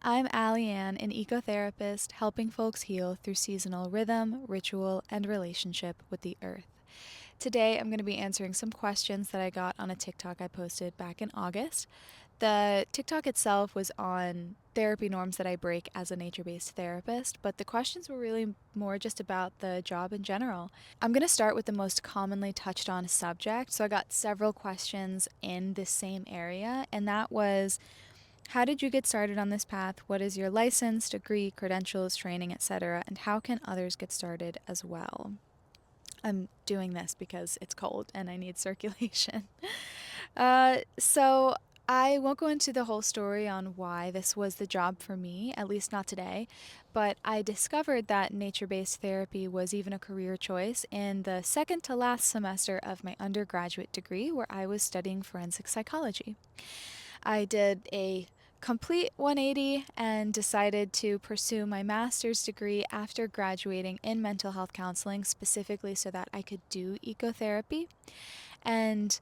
I'm Allie Ann, an ecotherapist helping folks heal through seasonal rhythm, ritual, and relationship with the earth. Today, I'm going to be answering some questions that I got on a TikTok I posted back in August. The TikTok itself was on therapy norms that I break as a nature based therapist, but the questions were really more just about the job in general. I'm going to start with the most commonly touched on subject. So I got several questions in this same area, and that was, how did you get started on this path? What is your license, degree, credentials, training, etc.? And how can others get started as well? I'm doing this because it's cold and I need circulation. So I won't go into the whole story on why this was the job for me, at least not today, but I discovered that nature based therapy was even a career choice in the second to last semester of my undergraduate degree, where I was studying forensic psychology. I did a complete 180 and decided to pursue my master's degree after graduating in mental health counseling, specifically so that I could do ecotherapy. And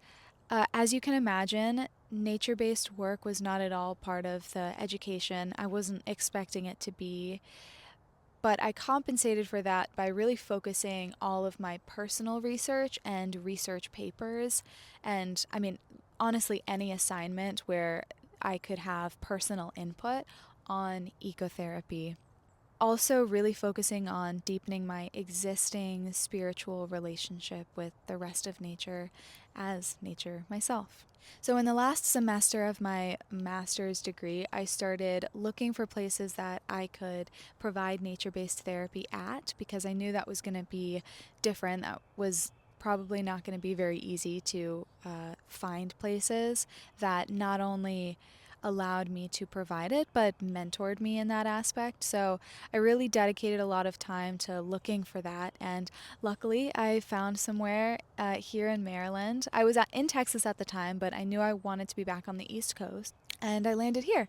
as you can imagine, nature based work was not at all part of the education. I wasn't expecting it to be, but I compensated for that by really focusing all of my personal research and research papers. And I mean, honestly, any assignment where I could have personal input on ecotherapy. Also, really focusing on deepening my existing spiritual relationship with the rest of nature as nature myself. So, in the last semester of my master's degree, I started looking for places that I could provide nature based therapy at because I knew that was going to be different. That was probably not going to be very easy to find places that not only allowed me to provide it, but mentored me in that aspect. So I really dedicated a lot of time to looking for that. And luckily, I found somewhere here in Maryland. I was in Texas at the time, but I knew I wanted to be back on the East Coast. And I landed here.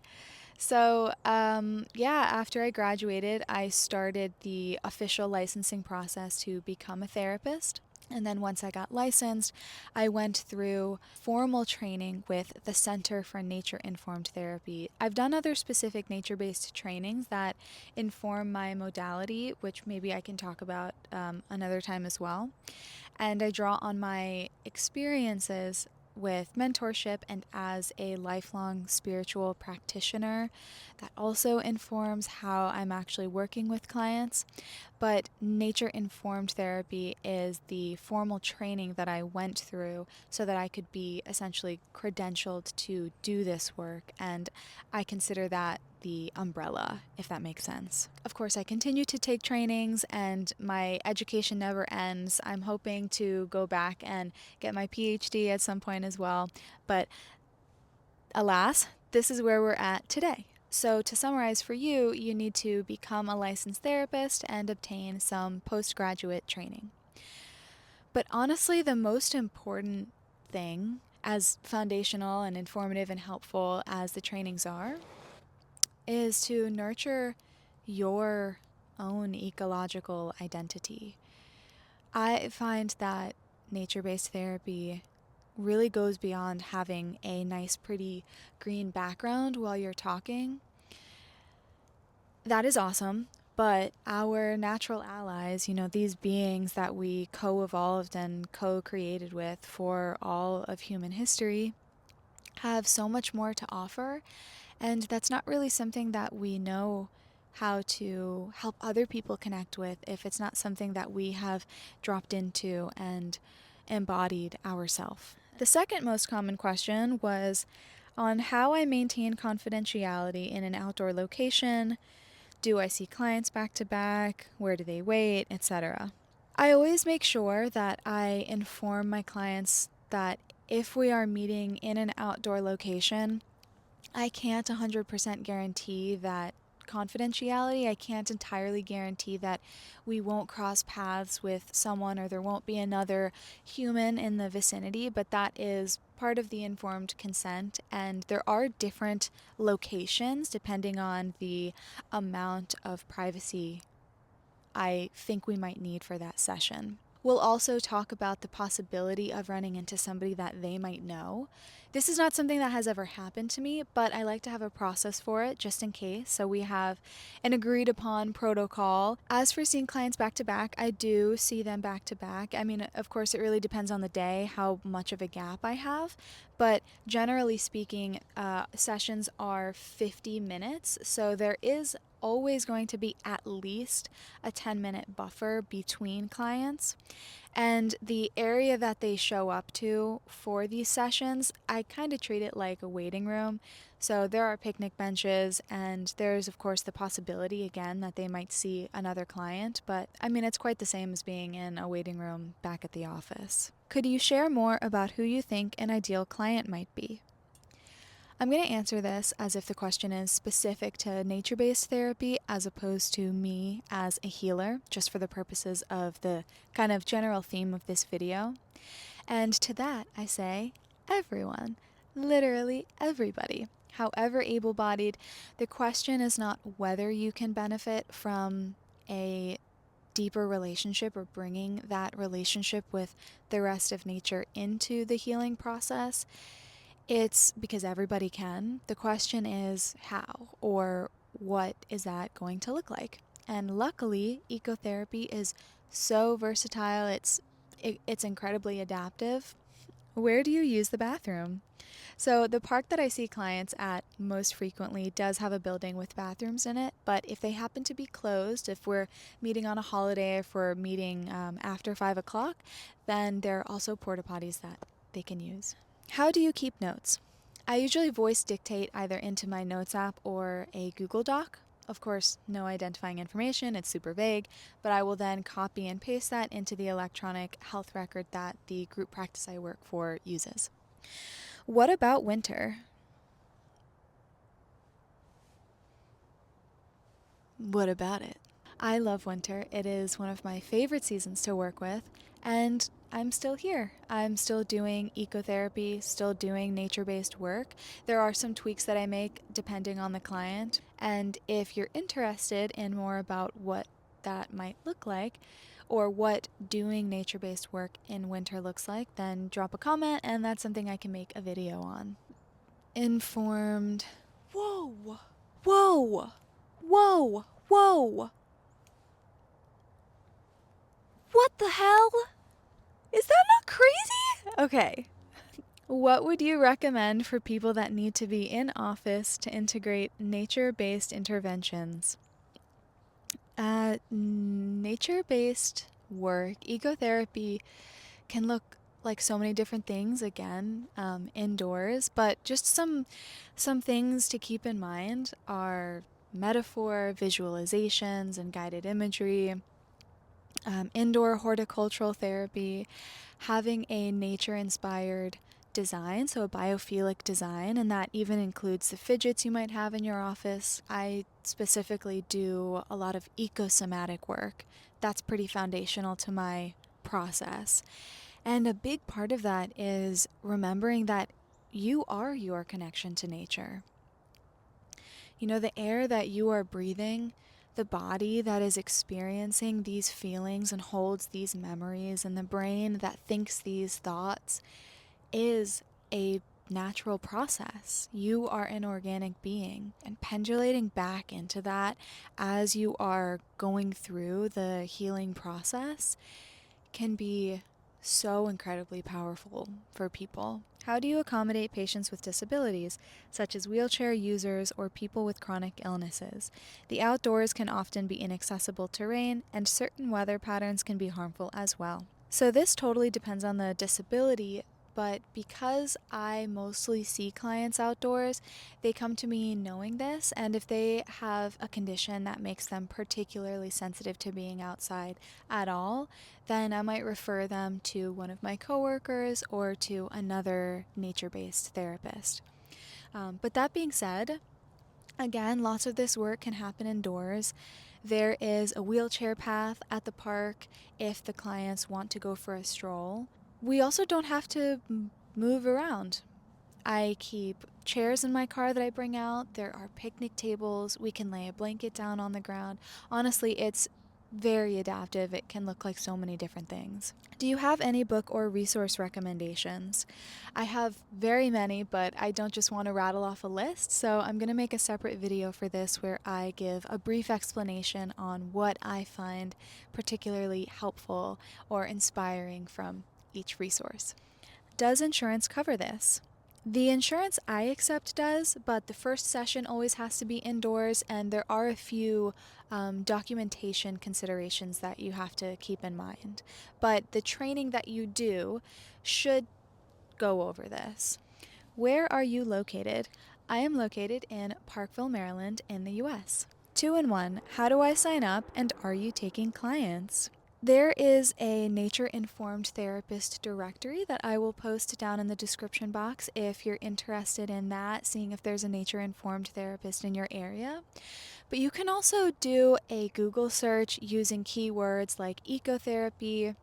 So, yeah, after I graduated, I started the official licensing process to become a therapist. And then once I got licensed, I went through formal training with the Center for Nature Informed Therapy. I've done other specific nature based trainings that inform my modality, which maybe I can talk about another time as well. And I draw on my experiences with mentorship and as a lifelong spiritual practitioner that also informs how I'm actually working with clients. But nature informed therapy is the formal training that I went through so that I could be essentially credentialed to do this work. And I consider that the umbrella, if that makes sense. Of course, I continue to take trainings and my education never ends. I'm hoping to go back and get my PhD at some point as well. But alas, this is where we're at today. So, to summarize for you, you need to become a licensed therapist and obtain some postgraduate training. But honestly, the most important thing, as foundational and informative and helpful as the trainings are, is to nurture your own ecological identity. I find that nature based therapy really goes beyond having a nice, pretty green background while you're talking. That is awesome, but our natural allies, these beings that we co evolved and co created with for all of human history, have so much more to offer. And that's not really something that we know how to help other people connect with if it's not something that we have dropped into and embodied ourselves. The second most common question was on how I maintain confidentiality in an outdoor location. Do I see clients back to back? Where do they wait? Etc. I always make sure that I inform my clients that if we are meeting in an outdoor location, I can't 100% guarantee that confidentiality. I can't entirely guarantee that we won't cross paths with someone or there won't be another human in the vicinity, but that is part of the informed consent. And there are different locations depending on the amount of privacy I think we might need for that session. We'll also talk about the possibility of running into somebody that they might know. This is not something that has ever happened to me, but I like to have a process for it just in case. So we have an agreed upon protocol. As for seeing clients back to back, I do see them back to back. I mean, of course, it really depends on the day, how much of a gap I have. But generally speaking, sessions are 50 minutes. So there is always going to be at least a 10-minute buffer between clients. And the area that they show up to for these sessions, I kind of treat it like a waiting room. So there are picnic benches, and there's, of course, the possibility again that they might see another client. But I mean, it's quite the same as being in a waiting room back at the office. Could you share more about who you think an ideal client might be? I'm going to answer this as if the question is specific to nature based therapy as opposed to me as a healer, just for the purposes of the kind of general theme of this video. And to that, I say everyone, literally everybody. However able bodied, the question is not whether you can benefit from a deeper relationship or bringing that relationship with the rest of nature into the healing process. It's because everybody can. The question is how, or what is that going to look like? And luckily, ecotherapy is so versatile. It's incredibly adaptive. Where do you use the bathroom? So the park that I see clients at most frequently does have a building with bathrooms in it, but if they happen to be closed, if we're meeting on a holiday, if we're meeting after 5 o'clock, then there are also porta potties that they can use. How do you keep notes? I usually voice dictate either into my notes app or a Google Doc. Of course, no identifying information, it's super vague, but I will then copy and paste that into the electronic health record that the group practice I work for uses. What about winter? What about it? I love winter. It is one of my favorite seasons to work with, and I'm still here. I'm still doing ecotherapy, still doing nature based work. There are some tweaks that I make depending on the client, and if you're interested in more about what that might look like, or what doing nature based work in winter looks like, then drop a comment, and that's something I can make a video on. Informed. Whoa! Whoa! Whoa! Whoa! What the hell? Is that not crazy? Okay. What would you recommend for people that need to be in office to integrate nature based interventions? Nature based work, ecotherapy can look like so many different things again indoors, but just some things to keep in mind are metaphor, visualizations, and guided imagery. Indoor horticultural therapy, having a nature inspired design, so a biophilic design, and that even includes the fidgets you might have in your office. I specifically do a lot of ecosomatic work. That's pretty foundational to my process. And a big part of that is remembering that you are your connection to nature. You know, the air that you are breathing, the body that is experiencing these feelings and holds these memories, and the brain that thinks these thoughts is a natural process. You are an organic being, and pendulating back into that as you are going through the healing process can be so incredibly powerful for people. How do you accommodate patients with disabilities, such as wheelchair users or people with chronic illnesses? The outdoors can often be inaccessible terrain, and certain weather patterns can be harmful as well. So this totally depends on the disability, but because I mostly see clients outdoors, they come to me knowing this, and if they have a condition that makes them particularly sensitive to being outside at all, then I might refer them to one of my coworkers or to another nature-based therapist. But that being said, again, lots of this work can happen indoors. There is a wheelchair path at the park if the clients want to go for a stroll. We also don't have to move around. I keep chairs in my car that I bring out. There are picnic tables. We can lay a blanket down on the ground. Honestly, it's very adaptive. It can look like so many different things. Do you have any book or resource recommendations? I have very many, but I don't just want to rattle off a list, so I'm going to make a separate video for this where I give a brief explanation on what I find particularly helpful or inspiring from each resource. Does insurance cover this? The insurance I accept does, but the first session always has to be indoors, and there are a few documentation considerations that you have to keep in mind. But the training that you do should go over this. Where are you located? I am located in Parkville, Maryland, in the US. 2-in-1, how do I sign up, and are you taking clients? There is a nature-informed therapist directory that I will post down in the description box if you're interested in that, seeing if there's a nature-informed therapist in your area. But you can also do a Google search using keywords like ecotherapy,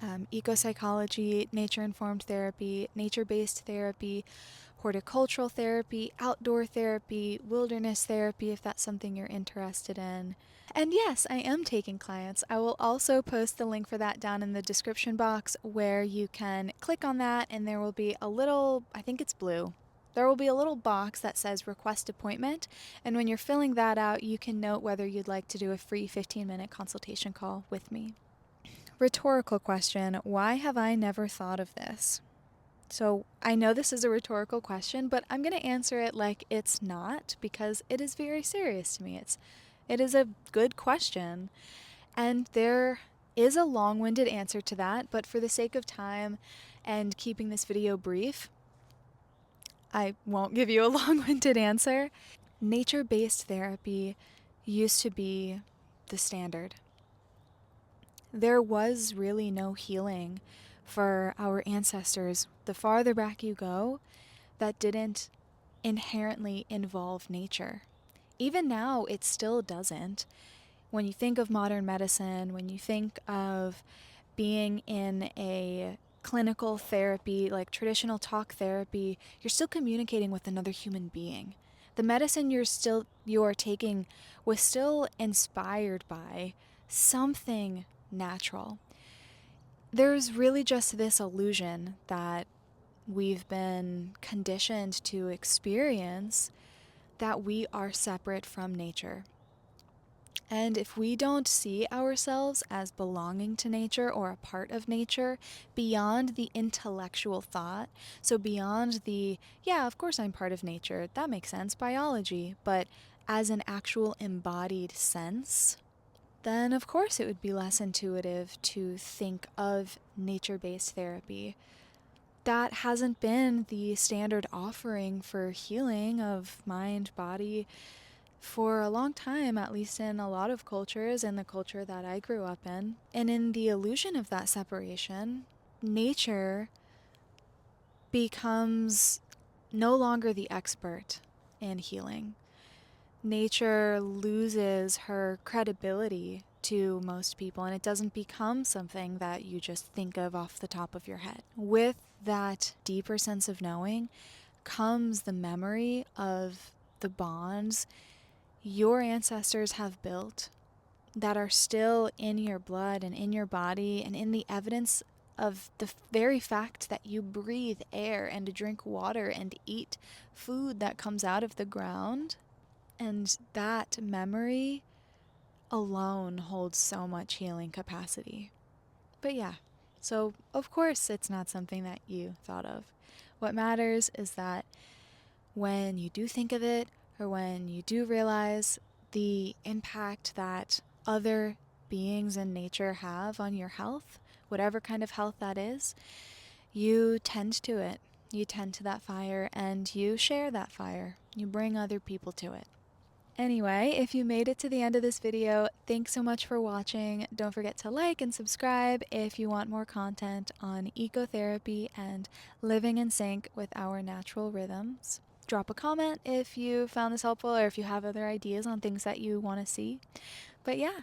ecopsychology, nature-informed therapy, nature-based therapy, horticultural therapy, outdoor therapy, wilderness therapy, if that's something you're interested in. And yes, I am taking clients. I will also post the link for that down in the description box where you can click on that and there will be a little, I think it's blue. There will be a little box that says request appointment, and when you're filling that out, you can note whether you'd like to do a free 15-minute consultation call with me. Rhetorical question, why have I never thought of this? So I know this is a rhetorical question, but I'm going to answer it like it's not because it is very serious to me. It is a good question, and there is a long-winded answer to that, but for the sake of time and keeping this video brief, I won't give you a long-winded answer. Nature-based therapy used to be the standard. There was really no healing for our ancestors, the farther back you go, that didn't inherently involve nature. Even now, it still doesn't. When you think of modern medicine, when you think of being in a clinical therapy, like traditional talk therapy, you're still communicating with another human being. The medicine you're taking was still inspired by something natural. There's really just this illusion that we've been conditioned to experience that we are separate from nature. And if we don't see ourselves as belonging to nature or a part of nature beyond the intellectual thought, so beyond the, yeah, of course I'm part of nature, that makes sense, biology, but as an actual embodied sense, then of course it would be less intuitive to think of nature-based therapy. That hasn't been the standard offering for healing of mind, body, for a long time, at least in a lot of cultures, and the culture that I grew up in. And in the illusion of that separation, nature becomes no longer the expert in healing. Nature loses her credibility to most people, and it doesn't become something that you just think of off the top of your head. With that deeper sense of knowing comes the memory of the bonds your ancestors have built that are still in your blood and in your body and in the evidence of the very fact that you breathe air and drink water and eat food that comes out of the ground. And that memory alone holds so much healing capacity. But yeah, so of course it's not something that you thought of. What matters is that when you do think of it, or when you do realize the impact that other beings in nature have on your health, whatever kind of health that is, you tend to it. You tend to that fire and you share that fire. You bring other people to it. Anyway, if you made it to the end of this video, thanks so much for watching. Don't forget to like and subscribe if you want more content on ecotherapy and living in sync with our natural rhythms. Drop a comment if you found this helpful or if you have other ideas on things that you want to see. But yeah,